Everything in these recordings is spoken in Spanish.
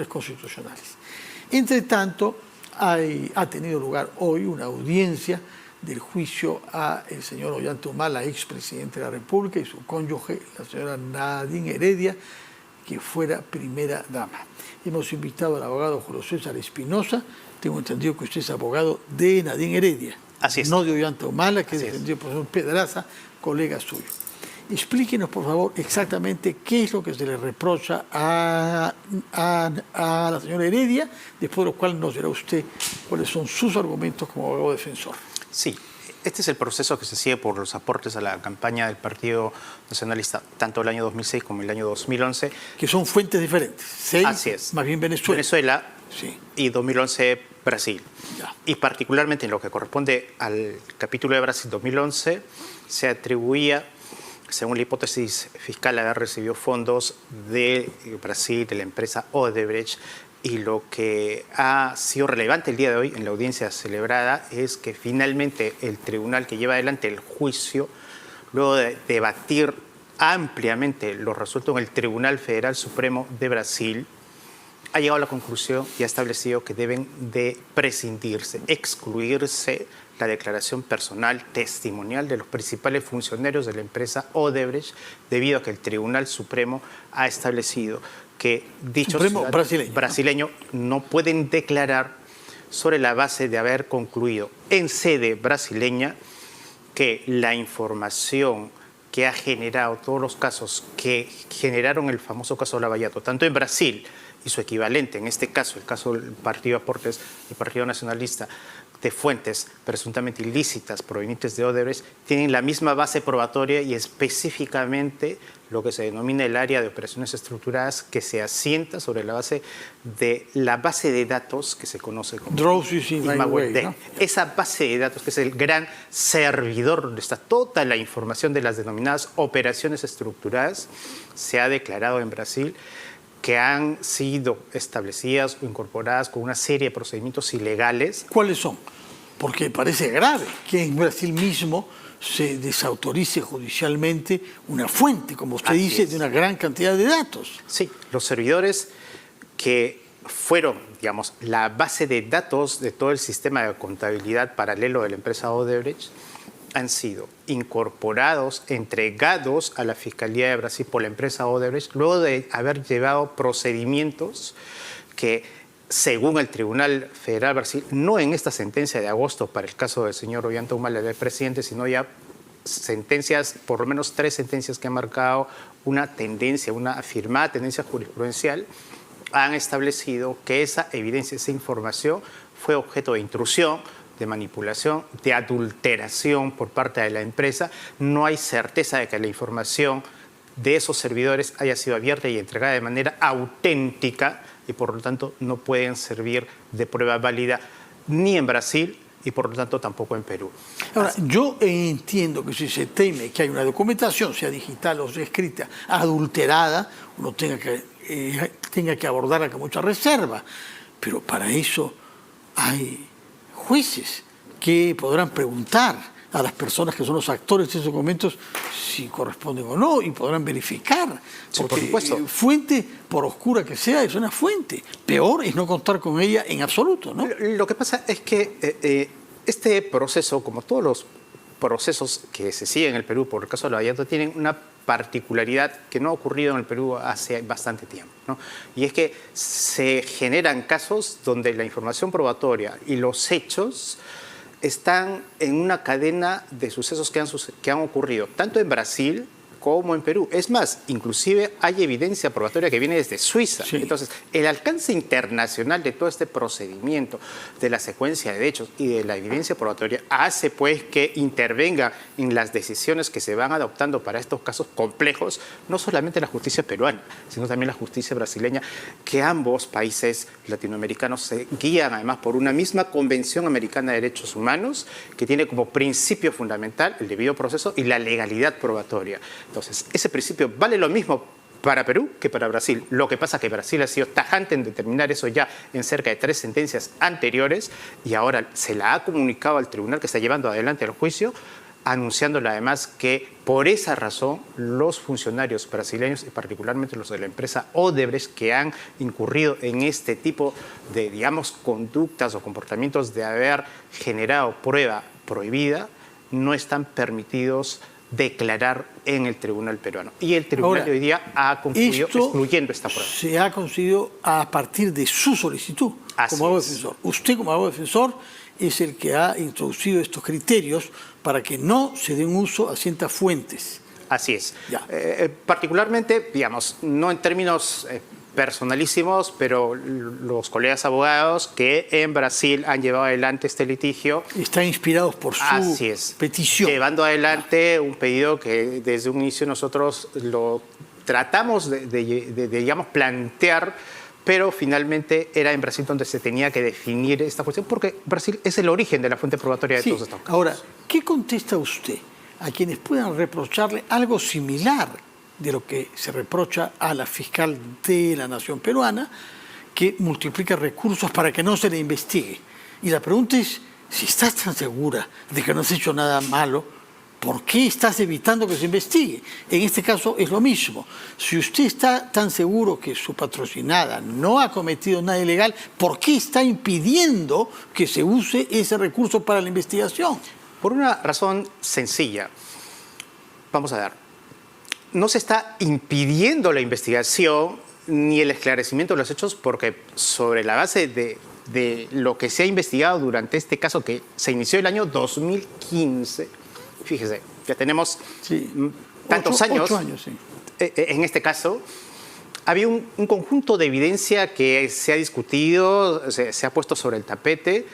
constitucionales. Entre tanto, ha tenido lugar hoy una audiencia del juicio a el señor Ollanta-Humala, expresidente de la República, y su cónyuge, la señora Nadine Heredia, que fuera primera dama. Hemos invitado al abogado Julio César Espinosa. Tengo entendido que usted es abogado de Nadine Heredia. Así es. No de Ollanta-Humala, que es defendido por el señor Pedraza, colega suyo. Explíquenos, por favor, exactamente qué es lo que se le reprocha a la señora Heredia, después de lo cual nos dirá usted cuáles son sus argumentos como abogado defensor. Sí, este es el proceso que se sigue por los aportes a la campaña del Partido Nacionalista, tanto el año 2006 como el año 2011. Que son fuentes diferentes. 6, así es. Más bien Venezuela. Venezuela, sí. Y 2011 Brasil. Ya. Y particularmente en lo que corresponde al capítulo de Brasil 2011, se atribuía, según la hipótesis fiscal, haber recibido fondos de Brasil, de la empresa Odebrecht, y lo que ha sido relevante el día de hoy en la audiencia celebrada es que finalmente el tribunal que lleva adelante el juicio, luego de debatir ampliamente los resultados en el Tribunal Federal Supremo de Brasil, ha llegado a la conclusión y ha establecido que deben de prescindirse, excluirse la declaración personal testimonial de los principales funcionarios de la empresa Odebrecht, debido a que el Tribunal Supremo ha establecido que dichos brasileños no pueden declarar sobre la base de haber concluido en sede brasileña que la información que ha generado todos los casos que generaron el famoso caso Lava-Jato, tanto en Brasil y su equivalente, en este caso, el caso del Partido Aportes, el Partido Nacionalista, de fuentes presuntamente ilícitas provenientes de Odebrecht, tienen la misma base probatoria y específicamente lo que se denomina el área de operaciones estructuradas, que se asienta sobre la base de datos que se conoce como Imaware, ¿no? Esa base de datos, que es el gran servidor donde está toda la información de las denominadas operaciones estructuradas, se ha declarado en Brasil que han sido establecidas o incorporadas con una serie de procedimientos ilegales. ¿Cuáles son? Porque parece grave que en Brasil mismo se desautorice judicialmente una fuente, como usted dice, de una gran cantidad de datos. Sí, los servidores que fueron, digamos, la base de datos de todo el sistema de contabilidad paralelo de la empresa Odebrecht, han sido incorporados, entregados a la Fiscalía de Brasil por la empresa Odebrecht, luego de haber llevado procedimientos que, según el Tribunal Federal de Brasil, no en esta sentencia de agosto para el caso del señor Ollanta-Humala, del presidente, sino ya sentencias, por lo menos 3 sentencias que han marcado una tendencia, una afirmada tendencia jurisprudencial, han establecido que esa evidencia, esa información fue objeto de intrusión, de manipulación, de adulteración por parte de la empresa. No hay certeza de que la información de esos servidores haya sido abierta y entregada de manera auténtica y por lo tanto no pueden servir de prueba válida ni en Brasil y por lo tanto tampoco en Perú. Ahora, yo entiendo que si se teme que hay una documentación, sea digital o sea escrita, adulterada, uno tenga que abordarla con mucha reserva, pero para eso hay jueces que podrán preguntar a las personas que son los actores de esos documentos si corresponden o no y podrán verificar. Sí, porque por supuesto. Fuente, por oscura que sea, es una fuente. Peor es no contar con ella en absoluto, ¿no? Lo que pasa es que este proceso, como todos los procesos que se siguen en el Perú por el caso de Lava-Jato, tienen una particularidad que no ha ocurrido en el Perú hace bastante tiempo, ¿no? Y es que se generan casos donde la información probatoria y los hechos están en una cadena de sucesos que han ocurrido tanto en Brasil como en Perú. Es más, inclusive hay evidencia probatoria que viene desde Suiza. Sí. Entonces, el alcance internacional de todo este procedimiento, de la secuencia de hechos y de la evidencia probatoria, hace pues que intervenga en las decisiones que se van adoptando para estos casos complejos, no solamente la justicia peruana, sino también la justicia brasileña, que ambos países latinoamericanos se guían además por una misma Convención Americana de Derechos Humanos, que tiene como principio fundamental el debido proceso y la legalidad probatoria. Entonces, ese principio vale lo mismo para Perú que para Brasil. Lo que pasa es que Brasil ha sido tajante en determinar eso ya en cerca de 3 sentencias anteriores y ahora se la ha comunicado al tribunal que está llevando adelante el juicio anunciándole además que por esa razón los funcionarios brasileños y particularmente los de la empresa Odebrecht que han incurrido en este tipo de, digamos, conductas o comportamientos de haber generado prueba prohibida, no están permitidos declarar en el tribunal peruano. Y el tribunal Ahora, hoy día ha concluido excluyendo esta prueba. Se ha conseguido a partir de su solicitud como abogado defensor. Usted como abogado defensor es el que ha introducido estos criterios para que no se den uso a ciertas fuentes. Así es. Particularmente, digamos, no en términos personalísimos, pero los colegas abogados que en Brasil han llevado adelante este litigio. Están inspirados por su petición. Llevando adelante un pedido que desde un inicio nosotros lo tratamos de digamos, plantear, pero finalmente era en Brasil donde se tenía que definir esta cuestión, porque Brasil es el origen de la fuente probatoria de todos estos casos. Ahora, ¿qué contesta usted a quienes puedan reprocharle algo similar de lo que se reprocha a la fiscal de la nación peruana, que multiplica recursos para que no se le investigue? Y la pregunta es, si estás tan segura de que no has hecho nada malo, ¿por qué estás evitando que se investigue? En este caso es lo mismo. Si usted está tan seguro que su patrocinada no ha cometido nada ilegal, ¿por qué está impidiendo que se use ese recurso para la investigación? Por una razón sencilla. Vamos a ver. No se está impidiendo la investigación ni el esclarecimiento de los hechos porque sobre la base de lo que se ha investigado durante este caso que se inició el año 2015, fíjese, ya tenemos tantos años. 8 años, sí. En este caso, había un conjunto de evidencia que se ha discutido, se ha puesto sobre el tapete,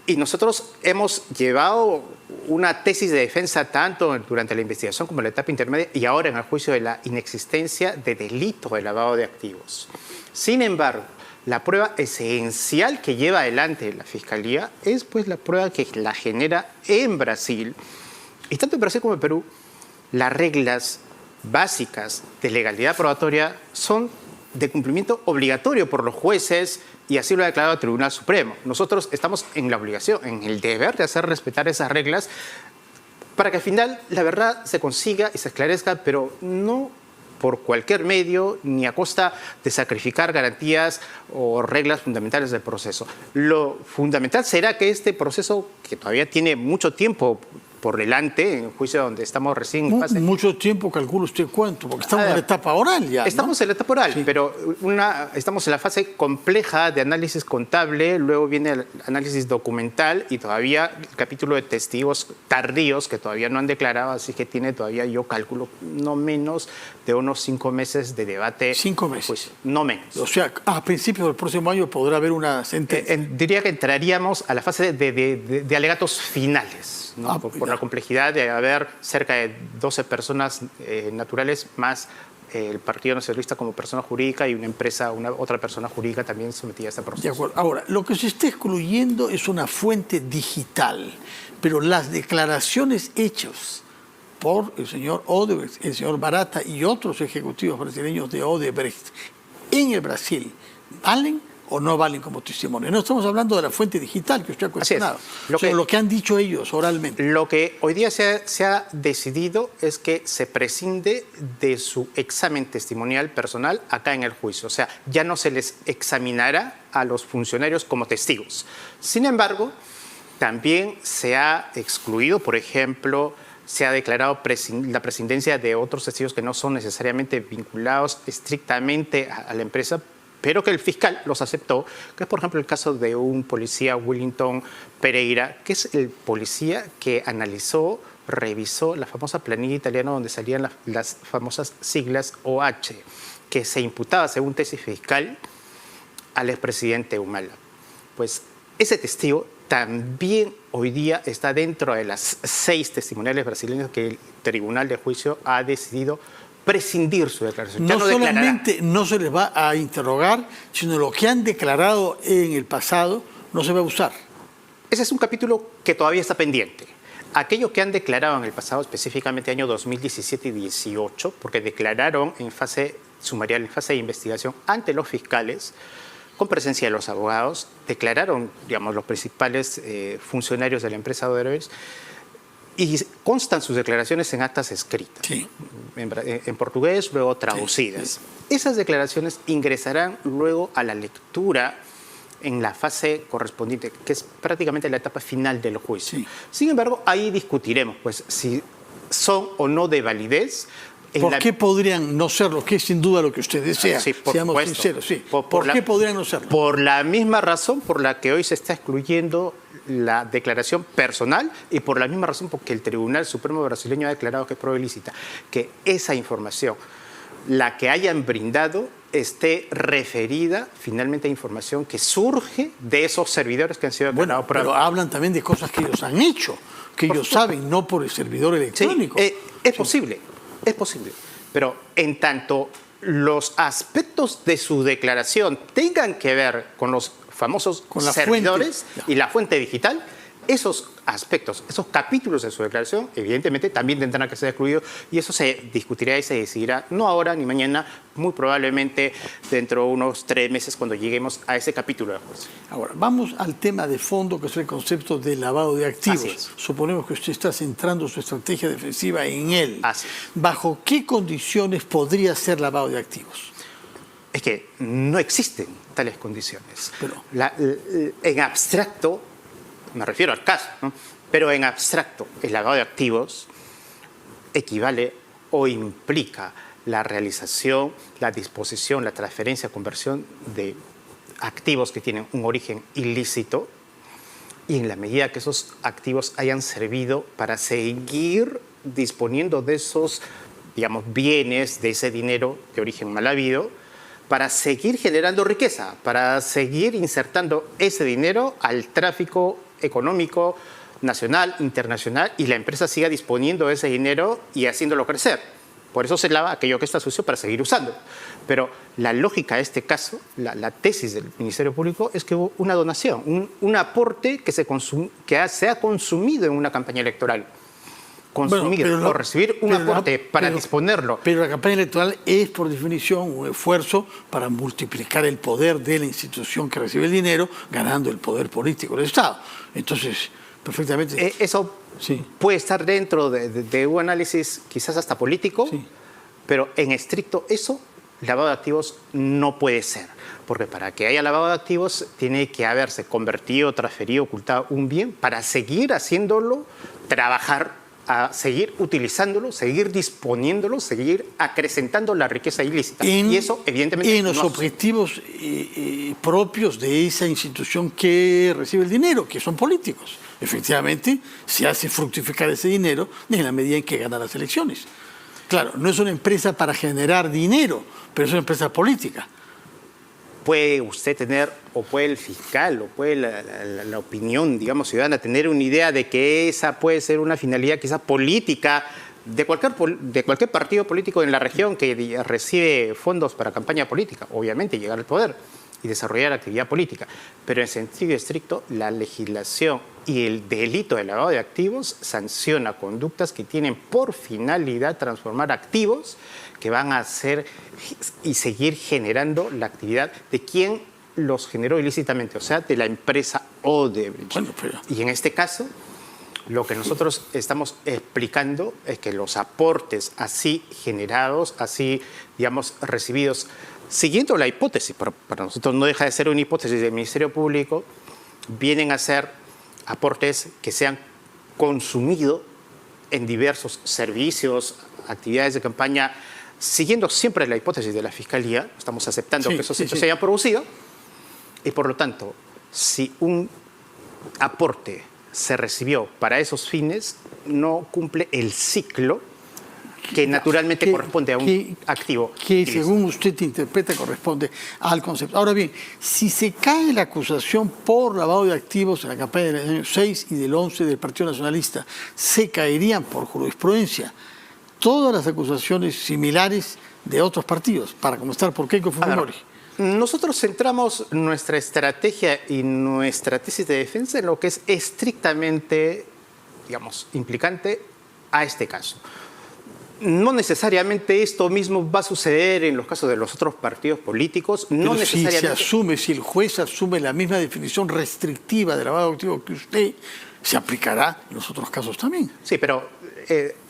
y nosotros hemos llevado una tesis de defensa tanto durante la investigación como en la etapa intermedia y ahora en el juicio de la inexistencia de delito de lavado de activos. Sin embargo, la prueba esencial que lleva adelante la Fiscalía es pues la prueba que la genera en Brasil. Y tanto en Brasil como en Perú, las reglas básicas de legalidad probatoria son de cumplimiento obligatorio por los jueces y así lo ha declarado el Tribunal Supremo. Nosotros estamos en la obligación, en el deber de hacer respetar esas reglas para que al final la verdad se consiga y se esclarezca, pero no por cualquier medio ni a costa de sacrificar garantías o reglas fundamentales del proceso. Lo fundamental será que este proceso, que todavía tiene mucho tiempo por delante, en el juicio donde estamos recién en fase... Mucho tiempo, calcula usted cuánto, porque estamos en la etapa oral ya, ¿no? Estamos en la etapa oral, pero estamos en la fase compleja de análisis contable, luego viene el análisis documental y todavía el capítulo de testigos tardíos que todavía no han declarado, así que tiene todavía, yo calculo, no menos de unos 5 meses de debate. 5 meses. Pues, no menos. O sea, a principios del próximo año podrá haber una sentencia. Diría que entraríamos a la fase de alegatos finales, ¿no? Por la complejidad de haber cerca de 12 personas naturales más el Partido Nacionalista como persona jurídica y una empresa, otra persona jurídica también sometida a este proceso. De acuerdo. Ahora, lo que se está excluyendo es una fuente digital, pero las declaraciones hechas por el señor Odebrecht, el señor Barata y otros ejecutivos brasileños de Odebrecht en el Brasil, ¿valen o no valen como testimonio? No estamos hablando de la fuente digital que usted ha cuestionado, lo que han dicho ellos oralmente. Lo que hoy día se ha decidido es que se prescinde de su examen testimonial personal acá en el juicio. O sea, ya no se les examinará a los funcionarios como testigos. Sin embargo, también se ha excluido, por ejemplo, se ha declarado la prescindencia de otros testigos que no son necesariamente vinculados estrictamente a la empresa, pero que el fiscal los aceptó, que es por ejemplo el caso de un policía, Willington Pereira, que es el policía que analizó, revisó la famosa planilla italiana donde salían las famosas siglas OH, que se imputaba según tesis fiscal al expresidente Humala. Pues ese testigo también hoy día está dentro de las 6 testimoniales brasileños que el Tribunal de Juicio ha decidido prescindir su declaración. No solamente no se les va a interrogar, sino lo que han declarado en el pasado no se va a usar. Ese es un capítulo que todavía está pendiente. Aquello que han declarado en el pasado, específicamente año 2017 y 2018, porque declararon en fase sumarial, en fase de investigación ante los fiscales, con presencia de los abogados, declararon, digamos, los principales funcionarios de la empresa Odebrecht, y constan sus declaraciones en actas escritas, Sí. en portugués, luego traducidas. Sí. Esas declaraciones ingresarán luego a la lectura en la fase correspondiente, que es prácticamente la etapa final del juicio. Sí. Sin embargo, ahí discutiremos pues, si son o no de validez. ¿Por qué podrían no serlo? Que es sin duda lo que usted desea. Sí, por Seamos supuesto. sinceros, sí. Por ¿Por qué podrían no serlo? Por la misma razón por la que hoy se está excluyendo la declaración personal y por la misma razón porque el Tribunal Supremo brasileño ha declarado que es prueba ilícita, que esa información, la que hayan brindado, esté referida finalmente a información que surge de esos servidores que han sido declarados Bueno, pero hablan también de cosas que ellos han hecho, que ellos saben, no por el servidor electrónico. Sí, es posible, pero en tanto los aspectos de su declaración tengan que ver con los famosos Con la servidores fuente. y la fuente digital, esos aspectos, esos capítulos de su declaración, evidentemente también tendrán que ser excluidos y eso se discutirá y se decidirá, no ahora ni mañana, muy probablemente dentro de unos 3 meses cuando lleguemos a ese capítulo de juicio. Ahora, vamos al tema de fondo, que es el concepto de lavado de activos. Así es. Suponemos que usted está centrando su estrategia defensiva en él. Así es. ¿Bajo qué condiciones podría ser lavado de activos? Es que no existen tales condiciones. Pero- En abstracto, me refiero al caso, ¿no? Pero en abstracto, el lavado de activos equivale o implica la realización, la disposición, la transferencia, conversión de activos que tienen un origen ilícito y en la medida que esos activos hayan servido para seguir disponiendo de esos, digamos, bienes, de ese dinero de origen mal habido, para seguir generando riqueza, para seguir insertando ese dinero al tráfico económico nacional, internacional, y la empresa siga disponiendo de ese dinero y haciéndolo crecer. Por eso se lava aquello que está sucio para seguir usando. Pero la lógica de este caso, la tesis del Ministerio Público, es que hubo una donación, un aporte que se ha consumido en una campaña electoral. Consumir o recibir un aporte para disponerlo. Pero la campaña electoral es, por definición, un esfuerzo para multiplicar el poder de la institución que recibe el dinero, ganando el poder político del Estado. Entonces, perfectamente... Eso sí. puede estar dentro de un análisis quizás hasta político, Sí. pero en estricto eso, lavado de activos no puede ser. Porque para que haya lavado de activos tiene que haberse convertido, transferido, ocultado un bien para seguir haciéndolo, trabajar, a seguir utilizándolo, seguir disponiéndolo, seguir acrecentando la riqueza ilícita. Y eso, evidentemente, en los objetivos propios de esa institución que recibe el dinero, que son políticos. Efectivamente, se hace fructificar ese dinero en la medida en que gana las elecciones. Claro, no es una empresa para generar dinero, pero es una empresa política. Puede usted tener, o puede el fiscal, o puede la opinión, digamos, ciudadana, tener una idea de que esa puede ser una finalidad quizás política de cualquier partido político en la región que recibe fondos para campaña política, obviamente llegar al poder y desarrollar actividad política. Pero en sentido estricto, la legislación y el delito de lavado de activos sanciona conductas que tienen por finalidad transformar activos que van a hacer y seguir generando la actividad de quien los generó ilícitamente, o sea, de la empresa Odebrecht. Bueno, pero... Y en este caso, lo que nosotros estamos explicando es que los aportes así generados, así, digamos, recibidos, siguiendo la hipótesis, para nosotros no deja de ser una hipótesis del Ministerio Público, vienen a ser aportes que se han consumido en diversos servicios, actividades de campaña, siguiendo siempre la hipótesis de la Fiscalía, estamos aceptando que esos hechos se hayan producido, y por lo tanto, si un aporte se recibió para esos fines, no cumple el ciclo que naturalmente corresponde a un activo. Que según usted interpreta corresponde al concepto. Ahora bien, si se cae la acusación por lavado de activos en la campaña del año 6 y del 11 del Partido Nacionalista, se caerían por jurisprudencia todas las acusaciones similares de otros partidos, para comenzar por Keiko Fujimori. Nosotros centramos nuestra estrategia y nuestra tesis de defensa en lo que es estrictamente, digamos, implicante a este caso. No necesariamente esto mismo va a suceder en los casos de los otros partidos políticos. No Pero necesariamente. si el juez asume la misma definición restrictiva de lavado de activos que usted, se aplicará en los otros casos también. Sí, pero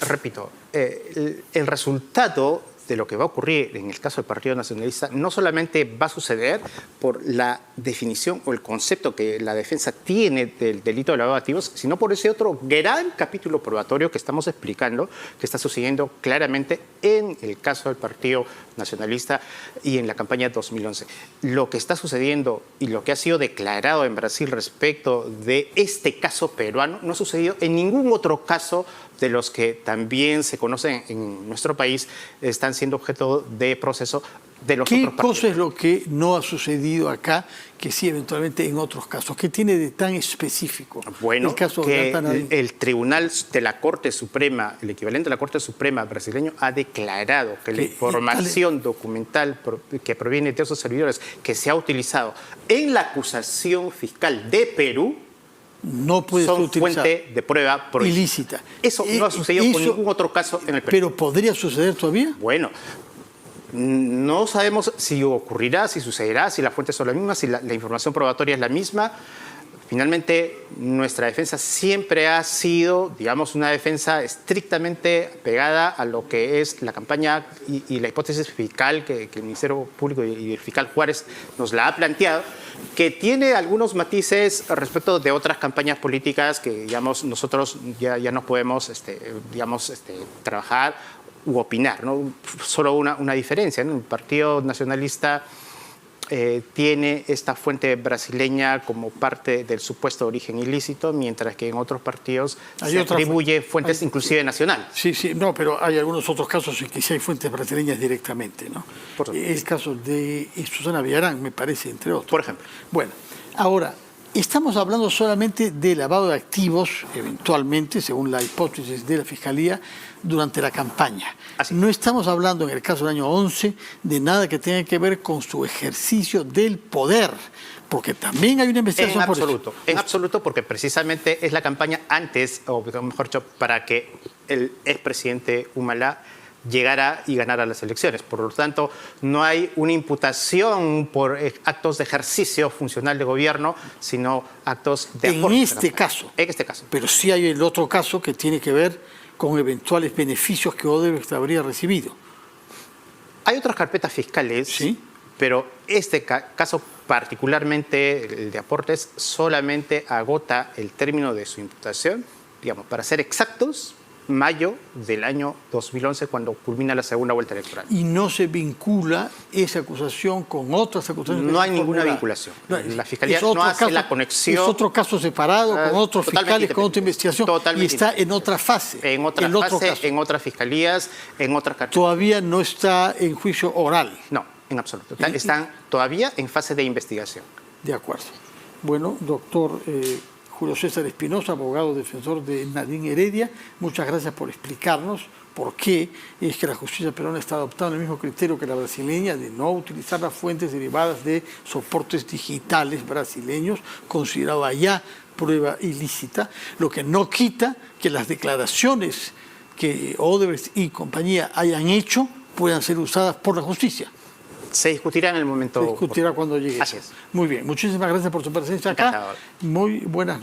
repito, el resultado de lo que va a ocurrir en el caso del Partido Nacionalista no solamente va a suceder por la definición o el concepto que la defensa tiene del delito de lavado de activos, sino por ese otro gran capítulo probatorio que estamos explicando, que está sucediendo claramente en el caso del Partido Nacionalista y en la campaña 2011. Lo que está sucediendo y lo que ha sido declarado en Brasil respecto de este caso peruano no ha sucedido en ningún otro caso de los que también se conocen en nuestro país, están siendo objeto de proceso de los otros partidos. ¿Qué cosa es lo que no ha sucedido acá, que sí eventualmente en otros casos? ¿Qué tiene de tan específico bueno, el caso que de Natanarín? El Tribunal de la Corte Suprema, el equivalente a la Corte Suprema brasileño, ha declarado que la información documental que proviene de esos servidores que se ha utilizado en la acusación fiscal de Perú no puede ser son utilizada. fuente de prueba prohibida. Ilícita. Eso no ha sucedido con ningún otro caso en el Perú. ¿Pero podría suceder todavía? Bueno, no sabemos si ocurrirá, si sucederá, si las fuentes son las mismas, si la información probatoria es la misma. Finalmente, nuestra defensa siempre ha sido, digamos, una defensa estrictamente pegada a lo que es la campaña y la hipótesis fiscal que el Ministerio Público y el fiscal Juárez nos la ha planteado, que tiene algunos matices respecto de otras campañas políticas que, digamos, nosotros ya no podemos, trabajar u opinar, ¿no? Solo una diferencia, ¿no? El Partido Nacionalista tiene esta fuente brasileña como parte del supuesto origen ilícito, mientras que en otros partidos se atribuye fuentes inclusive nacionales. Sí, no, pero hay algunos otros casos en que sí hay fuentes brasileñas directamente, ¿no? El caso de Susana Villarán, me parece, entre otros. Por ejemplo. Bueno, ahora, estamos hablando solamente de lavado de activos, eventualmente, según la hipótesis de la Fiscalía, durante la campaña. No estamos hablando, en el caso del año 11, de nada que tenga que ver con su ejercicio del poder, porque también hay una investigación por eso. En absoluto, porque precisamente es la campaña antes, o mejor dicho, para que el expresidente Humala llegara y ganara las elecciones. Por lo tanto, no hay una imputación por actos de ejercicio funcional de gobierno, sino actos de aporte. En este caso. Pero sí hay el otro caso que tiene que ver con eventuales beneficios que Odebrecht habría recibido. Hay otras carpetas fiscales, ¿sí? Pero este caso particularmente, el de aportes, solamente agota el término de su imputación, digamos, para ser exactos, mayo del año 2011, cuando culmina la segunda vuelta electoral. ¿Y no se vincula esa acusación con otras acusaciones? No hay ninguna vinculación. La Fiscalía no hace la conexión. Es otro caso separado, con otros fiscales, con otra investigación. Totalmente. Y está en otra fase. En otra fase, en otras fiscalías, en otras carpetas. Todavía no está en juicio oral. No, en absoluto. Están todavía en fase de investigación. De acuerdo. Bueno, doctor Julio César Espinosa, abogado defensor de Nadine Heredia, muchas gracias por explicarnos por qué es que la justicia peruana está adoptando el mismo criterio que la brasileña de no utilizar las fuentes derivadas de soportes digitales brasileños, considerado allá prueba ilícita, lo que no quita que las declaraciones que Odebrecht y compañía hayan hecho puedan ser usadas por la justicia. Se discutirá en el momento. Se discutirá cuando llegue. Así es. Muy bien, muchísimas gracias por su presencia acá. Muy buenas noches.